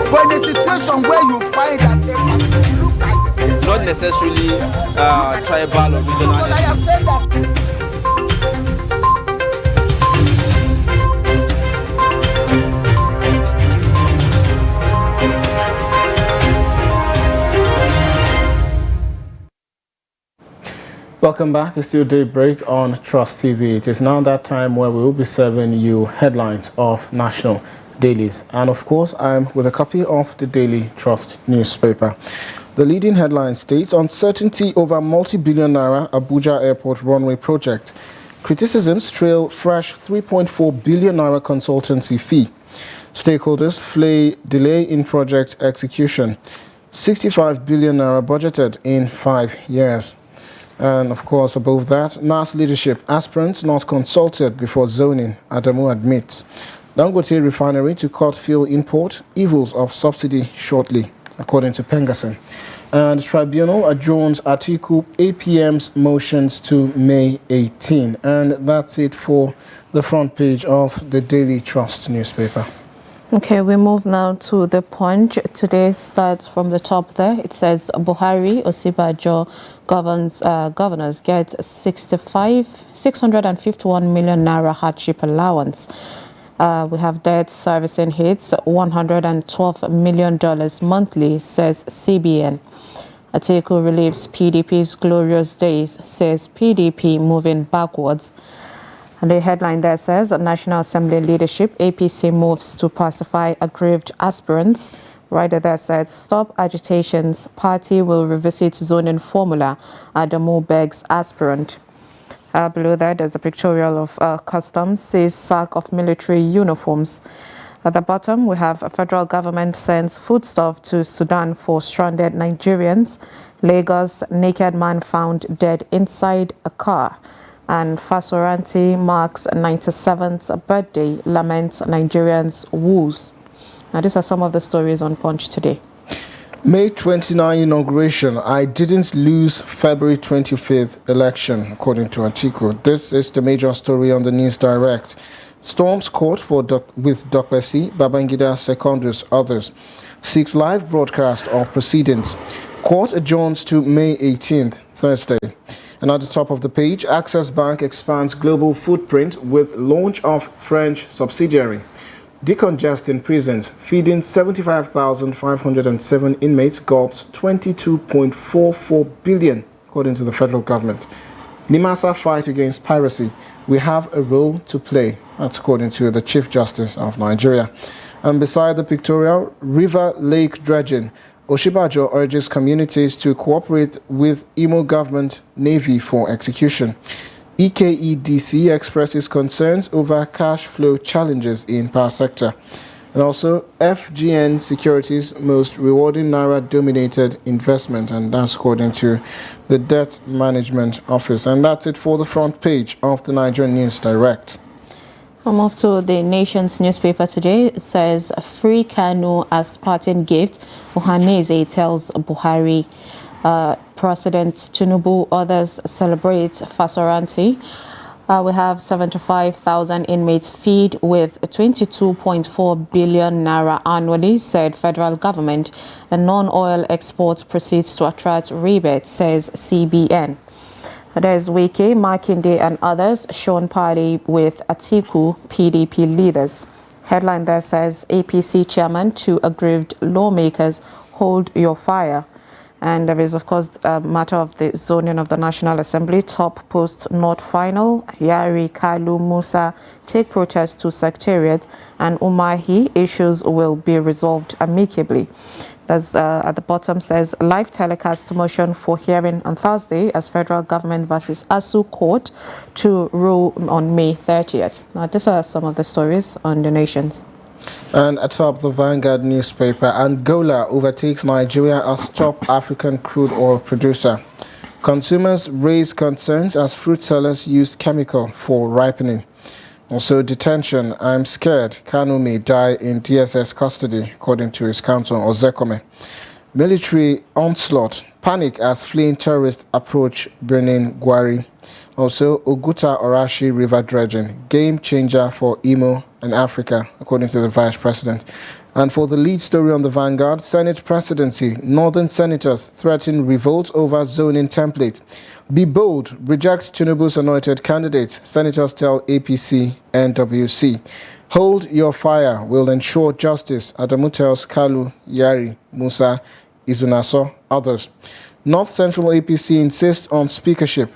But in a situation where you find that a person look like the same, not necessarily tribal or regional. but I have said that. Welcome back. It's still Daybreak on Trust TV. It is now that time where we will be serving you headlines of national dailies. And of course, I'm with a copy of the Daily Trust newspaper. The leading headline states, uncertainty over multi-billion naira Abuja Airport runway project. Criticisms trail fresh 3.4 billion naira consultancy fee. Stakeholders flay delay in project execution. 65 billion naira budgeted in 5 years. And of course, above that, NAS leadership aspirants not consulted before zoning, Adamu admits. Dangote refinery to cut fuel import, evils of subsidy shortly, according to Pengasson. And tribunal adjourns Atiku APM's motions to May 18. And that's it for the front page of the Daily Trust newspaper. Okay, we move now to the Punch. Today starts from the top there. It says Buhari, Osibajo governors get 651 million naira hardship allowance. We have debt servicing hits $112 million monthly, says CBN. Atiku relieves PDP's glorious days, says PDP moving backwards. And the headline there says, National Assembly leadership, APC moves to pacify aggrieved aspirants. Rider there said, stop agitations, party will revisit zoning formula, Adamu begs aspirant. Below that, there's a pictorial of customs, says sack of military uniforms. At the bottom, we have a federal government sends foodstuff to Sudan for stranded Nigerians. Lagos, naked man found dead inside a car. And Fasoranti marks 97th birthday, laments Nigerians' woes. Now, these are some of the stories on Punch today. May 29 inauguration. I didn't lose February 25th election, according to Atiku. This is the major story on the News Direct. Storms court with Dokpesi, Babangida, Secondus, others. 6 live broadcast of proceedings. Court adjourns to May 18th, Thursday. And at the top of the page, Access Bank expands global footprint with launch of French subsidiary. Decongesting prisons, feeding 75,507 inmates gulps 22.44 billion, according to the federal government. Nimasa fight against piracy. We have a role to play. That's according to the Chief Justice of Nigeria. And beside the pictorial, River Lake dredging. Oshibajo urges communities to cooperate with Imo government Navy for execution. EKEDC expresses concerns over cash flow challenges in power sector. And also, FGN Securities most rewarding Naira-dominated investment, and that's according to the Debt Management Office. And that's it for the front page of the Nigerian News Direct. We'll move to the Nation's newspaper today. It says, free Kanu as parting gift. Ohaneze tells Buhari. President Tinubu, others celebrate Fasoranti. We have 75,000 inmates feed with 22.4 billion naira annually, said federal government. The non-oil exports proceeds to attract rebates, says CBN. There's Wike, Makinde and others shown party with Atiku PDP leaders. Headline there says, APC chairman to aggrieved lawmakers, hold your fire. And there is, of course, a matter of the zoning of the National Assembly. Top post not final. Yari, Kalu, Musa take protest to Secretariat, and Umahi issues will be resolved amicably. That's at the bottom says, live telecast motion for hearing on Thursday as federal government versus ASU court to rule on May 30th. Now, these are some of the stories on the Nations. And atop the Vanguard newspaper, Angola overtakes Nigeria as top African crude oil producer. Consumers raise concerns as fruit sellers use chemical for ripening. Also, detention. I'm scared Kanu may die in DSS custody, according to his counsel, Ozekome. Military onslaught. panic as fleeing terrorists approach Benin Gwari. Also, Oguta Orashi river dredging, game changer for Imo and Africa, according to the Vice President. And for the lead story on the Vanguard, Senate presidency, Northern senators threaten revolt over zoning template. Be bold, reject Tinubu's anointed candidates, senators tell APC NWC. Hold your fire will ensure justice, Adamu tells Kalu, Yari, Musa, Izunaso, others. North Central APC insists on speakership.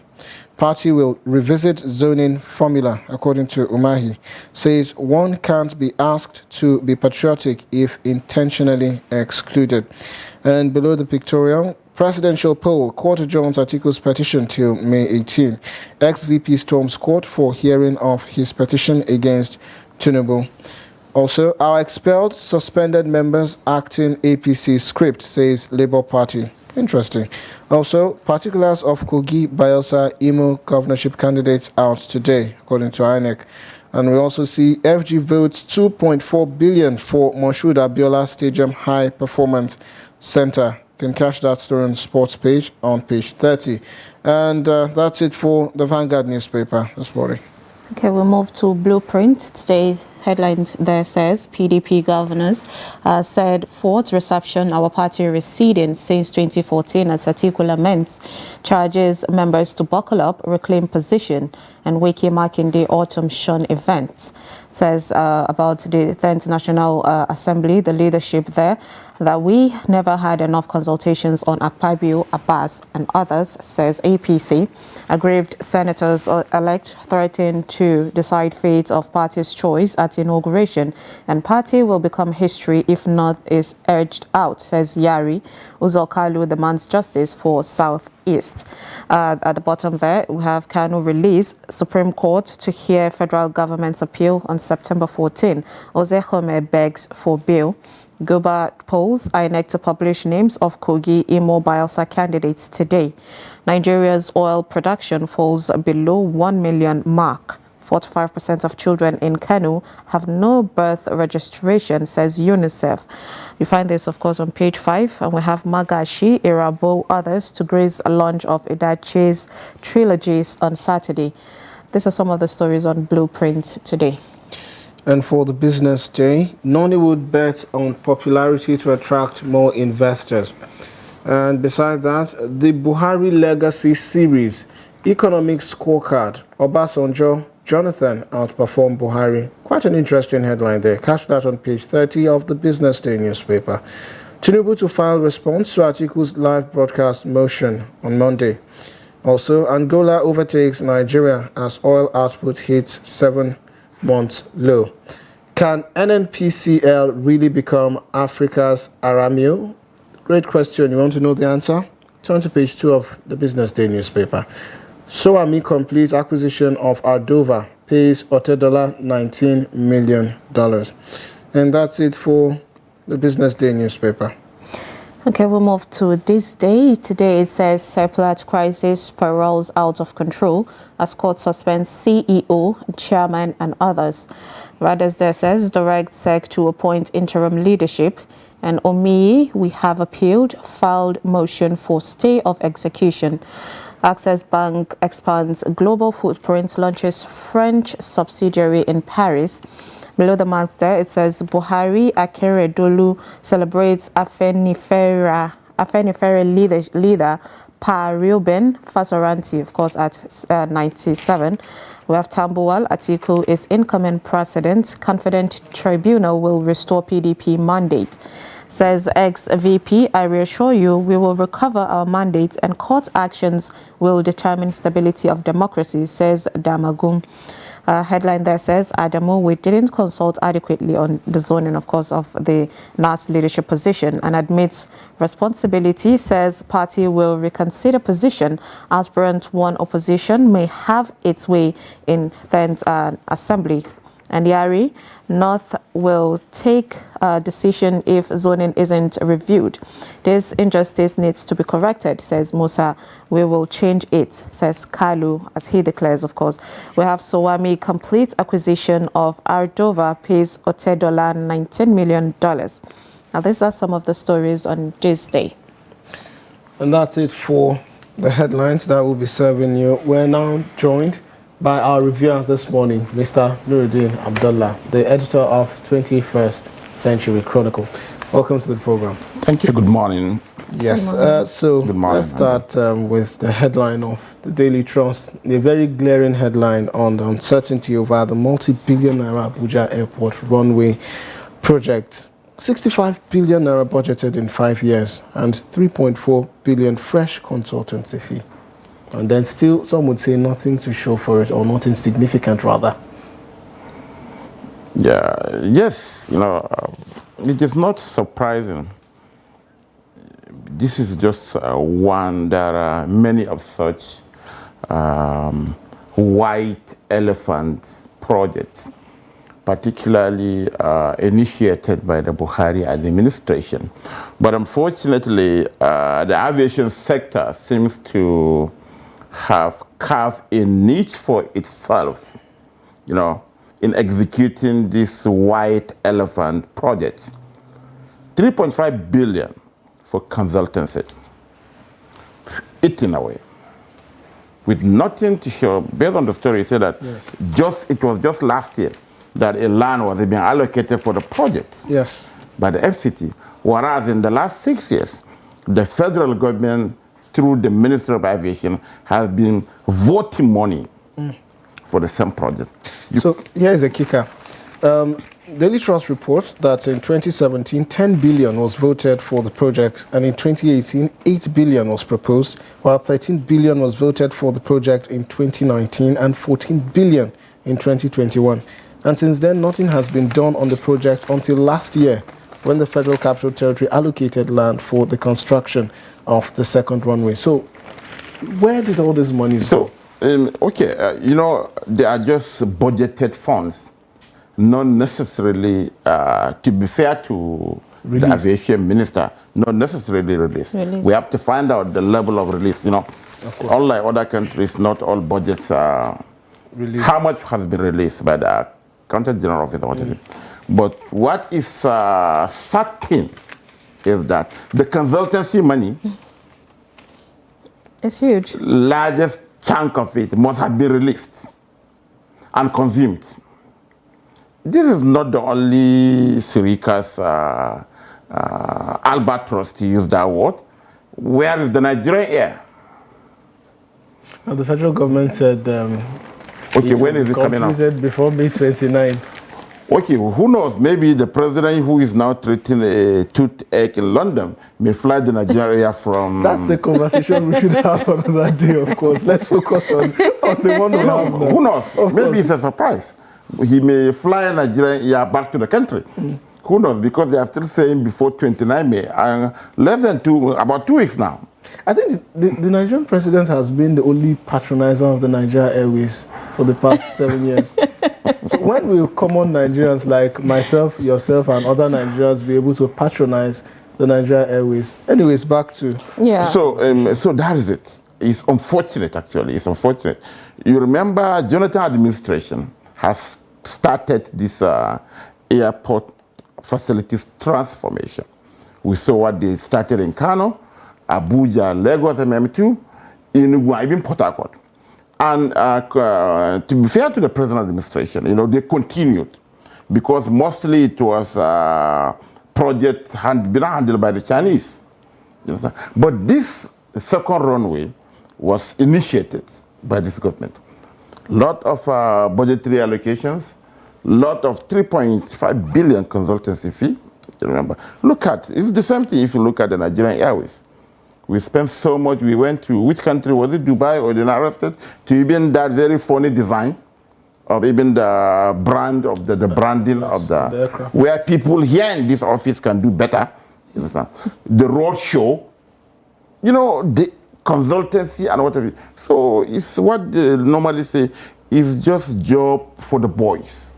Party will revisit zoning formula, according to Umahi. Says one can't be asked to be patriotic if intentionally excluded. And below the pictorial, presidential poll, Court adjourns Atiku's petition till May 18. Ex-VP storms court for hearing of his petition against Tinubu. Also, our expelled suspended members acting APC script, says Labour Party. Interesting. Also, particulars of Kogi, Bayelsa, Imo governorship candidates out today, according to INEC. And we also see FG votes 2.4 billion for Moshood Abiola Stadium High Performance Center. You can catch that story on the sports page on page 30. And that's it for the Vanguard newspaper this morning. Okay, we'll move to Blueprint. Today's headline there says PDP governors said fourth reception our party receding since 2014 as Atiku laments, charges members to buckle up, reclaim position, and Wiki marking the autumn shun event. Says about the 10th National Assembly, the leadership there, that we never had enough consultations on Akpabio, Abbas, and others, says APC. Aggrieved senators-elect threaten to decide fate of party's choice at inauguration, and party will become history if not is urged out, says Yari. Uzokalu demands justice for Southeast. At the bottom there, we have Kanu release Supreme Court to hear federal government's appeal on September 14. Ozehome begs for bail. Goba polls INEC to publish names of Kogi, Imo, Bayelsa candidates today. Nigeria's oil production falls below 1 million mark. 45% of children in Kanu have no birth registration, says UNICEF. You find this, of course, on page 5. And we have Magashi, Irabo, others to grace a launch of Idache's trilogies on Saturday. These are some of the stories on Blueprint today. And for the business day, Nollywood bets on popularity to attract more investors. And beside that, the Buhari Legacy Series, Economic Scorecard, Obasanjo, Jonathan outperformed Buhari. Quite an interesting headline there. Catch that on page 30 of the Business Day newspaper. Tinubu to file response to Atiku's live broadcast motion on Monday. Also, Angola overtakes Nigeria as oil output hits 7-month low. Can NNPCL really become Africa's Aramio? Great question. You want to know the answer? Turn to page 2 of the Business Day newspaper. Soami completes acquisition of Ardova, pays Otedola $19 million. And that's it for the Business Day newspaper. Okay, we'll move to this day. Today it says Seplat crisis spirals out of control as court suspends CEO, chairman, and others. Radars there says direct SEC to appoint interim leadership. And Omiyi, we have appealed, filed motion for stay of execution. Access Bank expands global footprint, launches French subsidiary in Paris. Below the marks there, it says Buhari Akeredolu celebrates Afenifere leader Pa Reuben Fasoranti, of course, at 97. We have Tambuwal Atiku is incoming president. Confident tribunal will restore PDP mandate. Says ex-VP, I reassure you we will recover our mandate and court actions will determine stability of democracy, says Damagum. Headline there says, Adamu, we didn't consult adequately on the zoning, of course, of the last leadership position and admits responsibility, says party will reconsider position. Aspirant one opposition may have its way in 10th assemblies. And Yari, North will take a decision if zoning isn't reviewed. This injustice needs to be corrected, says Musa. We will change it, says Kalu, as he declares, of course. We have Sowami complete acquisition of Ardova, pays Otedola $19 million. Now, these are some of the stories on this day. And that's it for the headlines that will be serving you. We're now joined by our reviewer this morning, Mr. Nuruddin Abdullah, the editor of 21st Century Chronicle. Welcome to the program. Thank you. Good morning. Yes, Good morning. let's start with the headline of the Daily Trust, a very glaring headline on the uncertainty over the multi-billion naira Abuja Airport runway project. 65 billion naira budgeted in 5 years and 3.4 billion fresh consultancy fee. And then still, some would say nothing to show for it, or nothing significant rather. Yeah, yes, it is not surprising. This is just one. There are many of such white elephant projects, particularly initiated by the Buhari administration. But unfortunately, the aviation sector seems to have carved a niche for itself, in executing these white elephant projects. 3.5 billion for consultancy, eaten away, with nothing to show. Based on the story, he said that it was just last year that a land was being allocated for the project by the FCT, whereas in the last 6 years, the federal government, through the Ministry of Aviation, has been voting money for the same project. So here's a kicker. Daily Trust reports that in 2017, 10 billion was voted for the project, and in 2018, 8 billion was proposed, while 13 billion was voted for the project in 2019 and 14 billion in 2021. And since then, nothing has been done on the project until last year, when the Federal Capital Territory allocated land for the construction of the second runway. So where did all this money go? They are just budgeted funds, not necessarily, to be fair to the aviation minister, not necessarily released. We have to find out the level of release. Unlike other countries, not all budgets are released. How much has been released by the Accountant General Office? But what is certain is that the consultancy money, it's huge. Largest chunk of it must have been released and consumed. This is not the only Sirika's albatross, to use that word. Where is the Nigerian Air? Well, the federal government said when is it coming out? Said before May 29. Okay, who knows? Maybe the president, who is now treating a toothache in London, may fly the Nigeria from... That's a conversation we should have another day, of course. Let's focus on the one we have now. Who knows? Maybe it's a surprise. He may fly Nigeria back to the country. Who knows? Because they are still saying before 29 May, about 2 weeks now. I think the Nigerian president has been the only patronizer of the Nigeria Airways for the past 7 years. So when will common Nigerians like myself, yourself, and other Nigerians be able to patronize the Nigeria Airways? Anyways, back to... Yeah. So that is it. It's unfortunate, actually. It's unfortunate. You remember, Jonathan administration has started this airport facilities transformation. We saw what they started in Kano, Abuja, Lagos, MM2, Enugu, even Port Harcourt. And to be fair to the present administration, they continued, because mostly it was project being handled by the Chinese. You understand? But this second runway was initiated by this government. Lot of budgetary allocations, lot of 3.5 billion consultancy fee. You remember? It's the same thing if you look at the Nigerian Airways. We spent so much. We went to, which country was it, Dubai or the United States, to even that very funny design of even the brand of the branding of the aircraft, where people here in this office can do better. You understand? The road show, the consultancy and whatever. So it's what they normally say is just job for the boys.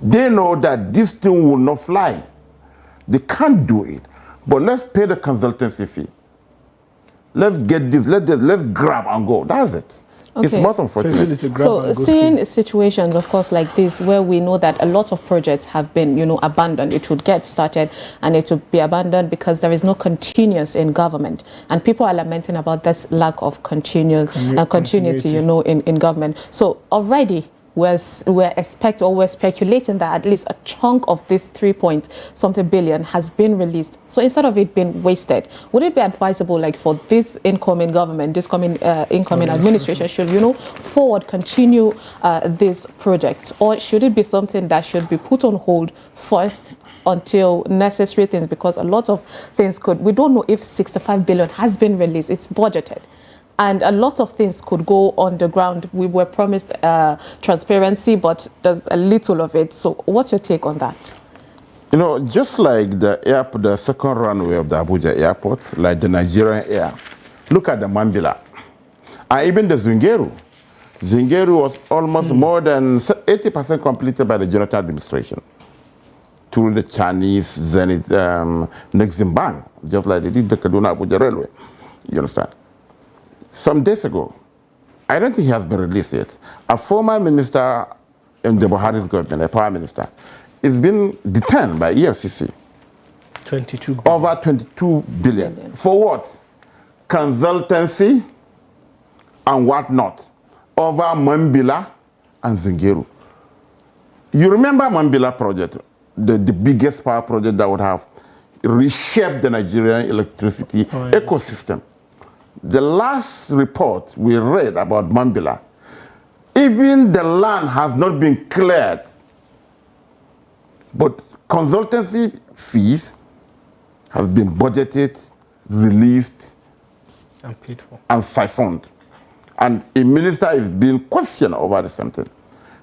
They know that this thing will not fly. They can't do it. But let's pay the consultancy fee. Let's get this, let's grab and go. That's it. It's Okay. most unfortunate. So seeing situations, of course, like this, where we know that a lot of projects have been, abandoned, it would get started and it would be abandoned because there is no continuous in government. And people are lamenting about this lack of continuity, in government. So already, we're speculating that at least a chunk of this 3-point-something billion has been released. So instead of it being wasted, would it be advisable, like for this incoming government, this incoming administration, should continue this project, or should it be something that should be put on hold first until necessary things? Because a lot of things we don't know if 65 billion has been released. It's budgeted. And a lot of things could go on the ground. We were promised transparency, but there's a little of it. So what's your take on that? Just like the second runway of the Abuja airport, like the Nigerian Air, look at the Mambila. And even the Zungeru. Zungeru was almost more than 80% completed by the Jonathan administration through the Chinese Zenith Nexim Bank, just like they did the Kaduna Abuja Railway. You understand? Some days ago, I don't think he has been released yet. A former minister in the Buhari's government, a prime minister, is been detained by EFCC. 22 billion. Over 22 billion. For what? Consultancy and whatnot. Over Mambila and Zungeru. You remember Mambila project, the biggest power project that would have reshaped the Nigerian electricity ecosystem. The last report we read about Mambila, even the land has not been cleared, but consultancy fees have been budgeted, released, and paid for, and siphoned. And a minister is being questioned over the something.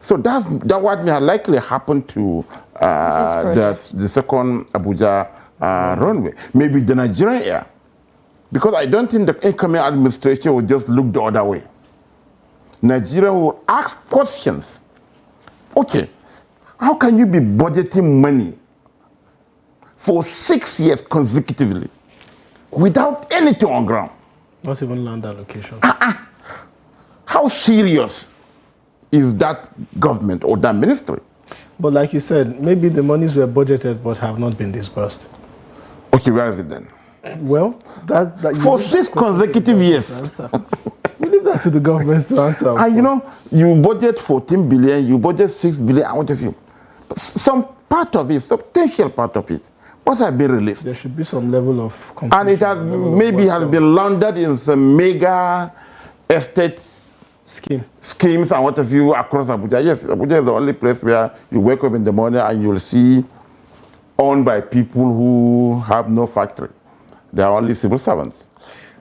So that's what may likely happen to the second Abuja runway. Maybe the Nigerian Air. Because I don't think the incoming administration will just look the other way. Nigeria will ask questions. Okay, how can you be budgeting money for 6 years consecutively without anything on ground? Not even land allocation. How serious is that government or that ministry? But like you said, maybe the monies were budgeted but have not been disbursed. Okay, where is it then? Well, that's for 6 consecutive years. We leave that to the governments to answer. And you budget 14 billion, you budget 6 billion, and what have you. Some part of it, substantial part of it, must have been released. There should be some level of completion. And it has been laundered in some mega estate schemes and what have you across Abuja. Yes, Abuja is the only place where you wake up in the morning and you'll see owned by people who have no factory. They are only civil servants.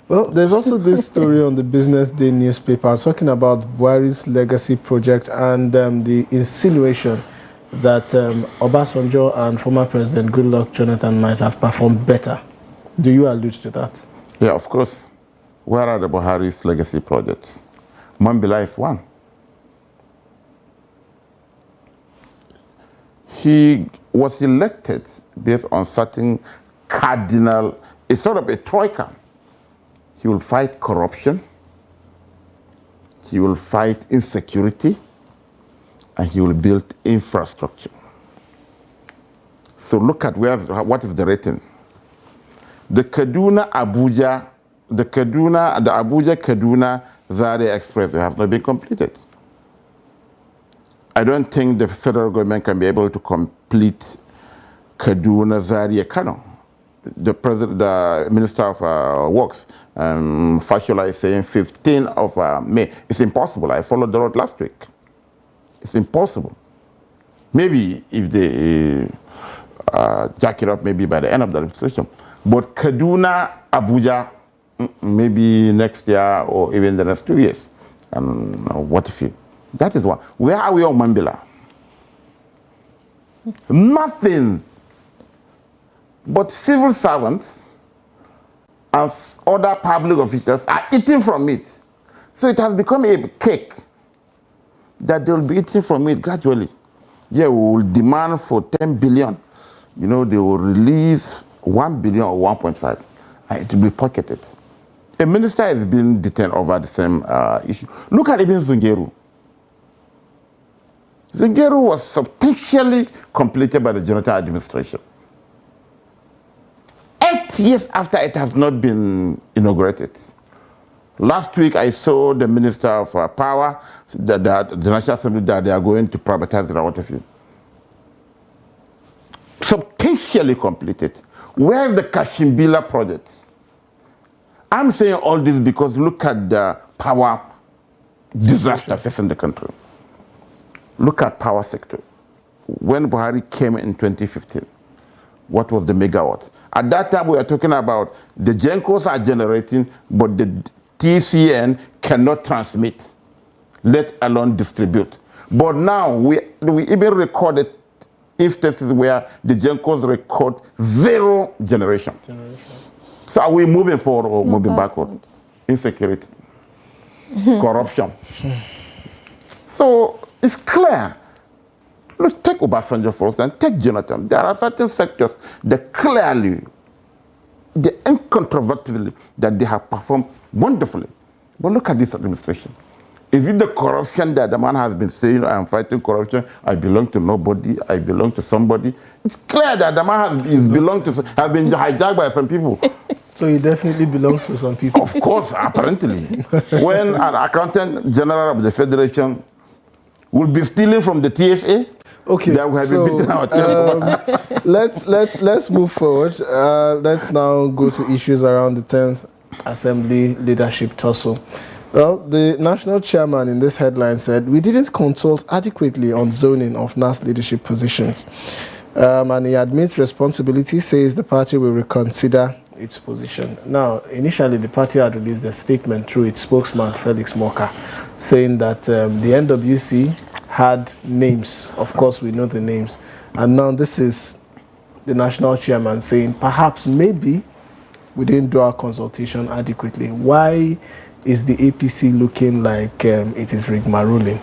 Well, there's also this story on the Business Day newspaper talking about Buhari's legacy project and the insinuation that Obasanjo and former President Goodluck Jonathan might have performed better. Do you allude to that? Yeah, of course. Where are the Buhari's legacy projects? Mambila is one. He was elected based on certain cardinal. It's sort of a troika. He will fight corruption, he will fight insecurity, and he will build infrastructure. So look at what is the rating. The Abuja Kaduna Zaria Express have not been completed. I don't think the federal government can be able to complete Kaduna Zaria Kano. The Minister of Works, Fashola, is saying 15th of May. It's impossible. I followed the road last week. It's impossible. Maybe if they jack it up, maybe by the end of the administration. But Kaduna, Abuja, maybe next year or even the next 2 years. What if you? That is one. Where are we on Mambila? Nothing. But civil servants and other public officials are eating from it. So it has become a cake that they will be eating from it gradually. Yeah, we will demand for 10 billion. They will release 1 billion or 1.5, and it will be pocketed. a minister is being detained over the same issue. Look at even Zungeru. Zungeru was substantially completed by the Jonathan administration. 8 years after it has not been inaugurated. Last week, I saw the Minister of Power, the National Assembly, that they are going to privatize the water field. Substantially completed. Where is the Kashimbila project? I'm saying all this because look at the power disaster facing the country. Look at power sector. When Buhari came in 2015, what was the megawatt? At that time, we were talking about the Gencos are generating, but the TCN cannot transmit, let alone distribute. But now, we even recorded instances where the Gencos record 0 generation. So are we moving forward or moving backwards? Insecurity, corruption. So it's clear. Look, take Obasanjo first and take Jonathan. There are certain sectors that clearly, they incontrovertibly, that they have performed wonderfully. But look at this administration. Is it the corruption that the man has been saying, I am fighting corruption, I belong to nobody, I belong to somebody? It's clear that the man has been hijacked by some people. So he definitely belongs to some people. Of course, apparently. When an accountant general of the federation will be stealing from the TSA, okay, that we have been beating our chest. let's move forward. Let's now go to issues around the 10th Assembly leadership tussle. Well, the national chairman in this headline said, we didn't consult adequately on zoning of NAS leadership positions. And he admits responsibility, says the party will reconsider its position. Now, initially, the party had released a statement through its spokesman, Felix Moka, saying that the NWC had names. Of course, we know the names. And now this is the national chairman saying, perhaps, maybe, we didn't do our consultation adequately. Why is the APC looking like it is rigmaroling?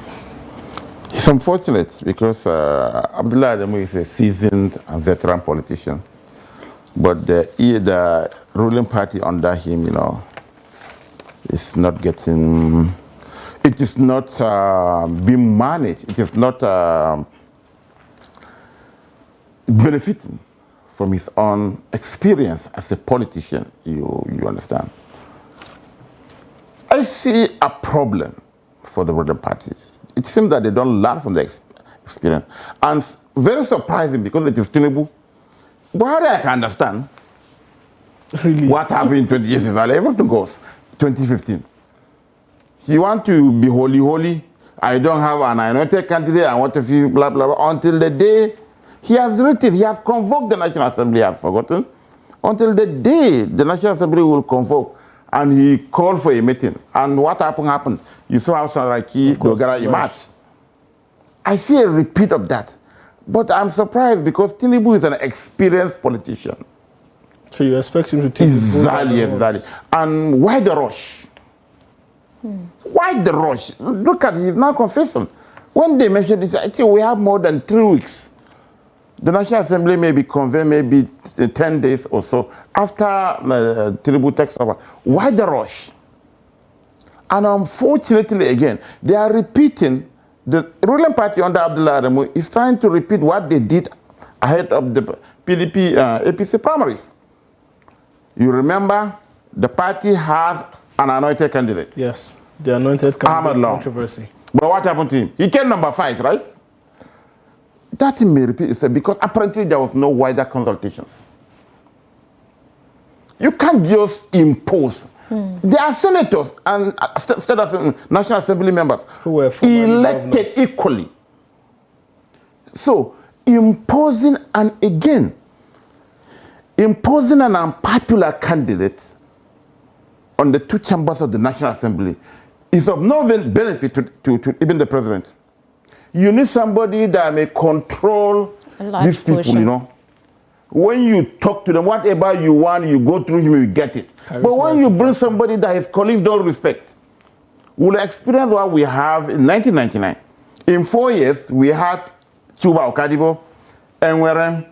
It's unfortunate because Abdullah Adamu is a seasoned and veteran politician. But the ruling party under him, is not getting, it is not being managed. It is not benefiting from his own experience as a politician, you understand. I see a problem for the ruling party. It seems that they don't learn from the experience. And very surprising because it is Tinubu. Buhari, I can understand. Really? What happened in 20 years is everything goes. 2015. You want to be holy. I don't have an anointed candidate. I want to feel blah, blah, blah. Until the day he has written, he has convoked the National Assembly, I have forgotten. Until the day the National Assembly will convoke. And he called for a meeting. And what happened? You saw how Saraki Dogara emerged. I see a repeat of that. But I'm surprised because Tinubu is an experienced politician. So you expect him to take Exactly. And why the rush? Why the rush? Look at it, he's now confessing. When they mentioned this, I think we have more than 3 weeks. The National Assembly may be convened maybe 10 days or so after Tinubu takes over. Why the rush? And unfortunately, again, they are repeating. The ruling party under Abdullah Adamu is trying to repeat what they did ahead of the PDP APC primaries. You remember, the party has an anointed candidate. Yes, the anointed candidate controversy. But what happened to him? He came number 5, right? That may repeat itself because apparently there was no wider consultations. You can't just impose. There are senators and National Assembly members who were elected equally. So imposing an unpopular candidate on the 2 chambers of the National Assembly is of no benefit to even the president. You need somebody that may control these people, When you talk to them, whatever you want, you go through him, you get it. But when you bring somebody that his colleagues don't respect, we'll experience what we have in 1999. In 4 years, we had Chuba Okadibo, Enwere,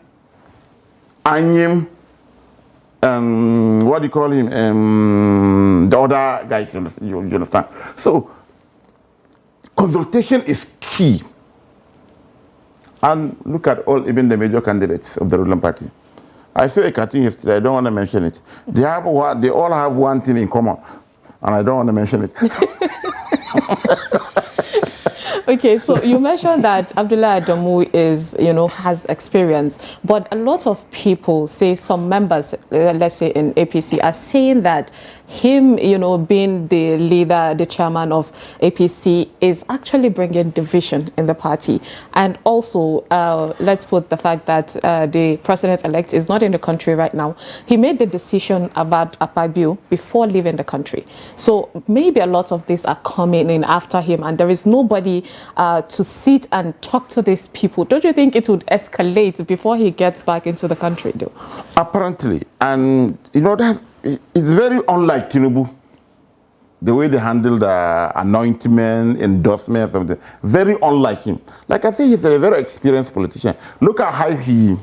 Anyim, what do you call him? The other guys, you understand? So, consultation is key. And look at even the major candidates of the ruling party. I saw a cartoon yesterday, I don't want to mention it. They all have one thing in common, and I don't want to mention it. Okay, so you mentioned that Abdullah Adamu has experience, but a lot of people say, some members, let's say in APC, are saying that him, being the leader, the chairman of APC, is actually bringing division in the party. And also, let's put the fact that the president-elect is not in the country right now. He made the decision about Akpabio before leaving the country. So maybe a lot of these are coming in after him, and there is nobody to sit and talk to these people. Don't you think it would escalate before he gets back into the country, though? Apparently. And, it's very unlike Tinubu, the way they handle the anointment, endorsement, something. Very unlike him. Like I think he's a very experienced politician. Look at how he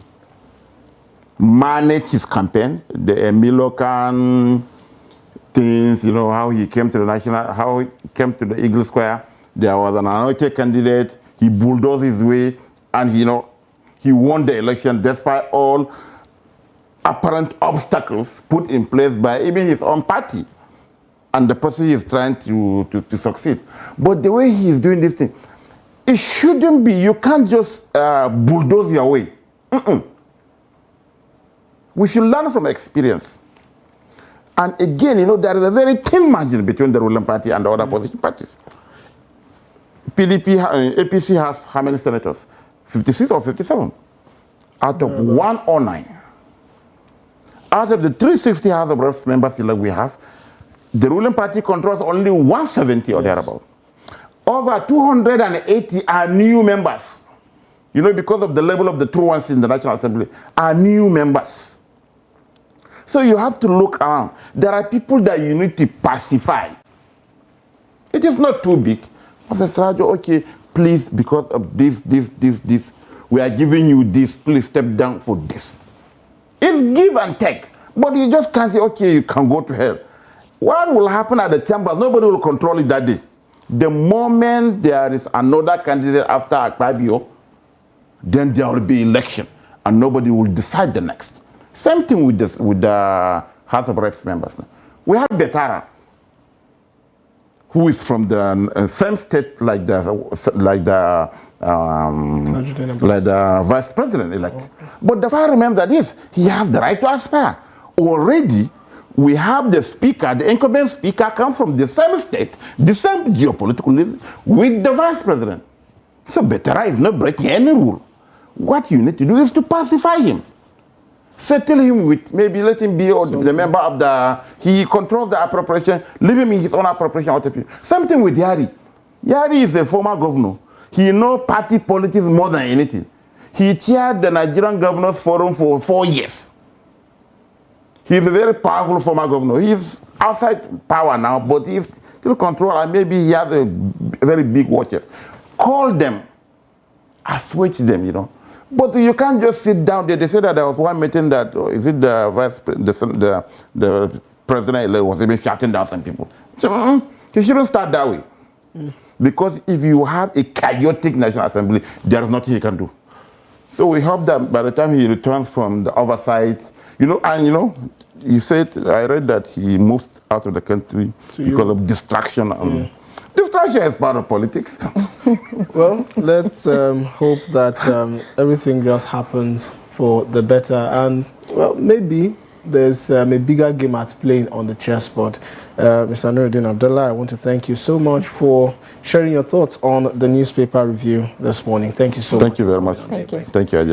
managed his campaign, the Milocan things, how he came to how he came to the Eagle Square. There was an anointed candidate. He bulldozed his way, and he won the election despite all apparent obstacles put in place by even his own party and the person he is trying to succeed. But the way he is doing this thing, it shouldn't be. You can't just bulldoze your way. We should learn from experience. And again, there is a very thin margin between the ruling party and the other opposition parties. APC has how many senators? 56 or 57? Out of 109. Out of the 360 House of Reps members we have, the ruling party controls only 170 or thereabout. Over 280 are new members. Because of the level of the true ones in the National Assembly, are new members. So you have to look around. There are people that you need to pacify. It is not too big. Professor Rajo, okay, please, because of this, we are giving you this, please step down for this. It's give and take. But you just can't say, okay, you can go to hell. What will happen at the chambers? Nobody will control it that day. The moment there is another candidate after Akpabio, then there will be election, and nobody will decide the next. Same thing with the House of Reps members. We have Betara, who is from the same state like the vice president elect. Okay. But the fact remains that yes, he has the right to aspire. Already, we have the speaker, the incumbent speaker, come from the same state, the same geopolitical list with the vice president. So Betara is not breaking any rule. What you need to do is to pacify him. Settle him with, maybe let him be the member of he controls the appropriation, leave him in his own appropriation. Same thing with Yari. Yari is a former governor. He knows party politics more than anything. He chaired the Nigerian Governors Forum for 4 years. He's a very powerful former governor. He's outside power now, but he's still control, and maybe he has a very big watches. Call them, assuage them, But you can't just sit down there. They said that there was one meeting that, is it the president was even shutting down some people. So, you shouldn't start that way. Because if you have a chaotic National Assembly, there is nothing he can do. So we hope that by the time he returns from the oversight, you said, I read that he moved out of the country because of distraction. Distraction is part of politics. Well, let's hope that everything just happens for the better. And, well, maybe there's a bigger game at play on the chessboard. Mr. Nuruddin Abdullah, I want to thank you so much for sharing your thoughts on the newspaper review this morning. Thank you so much. Thank you very much. Thank you. Thank you, Ajay.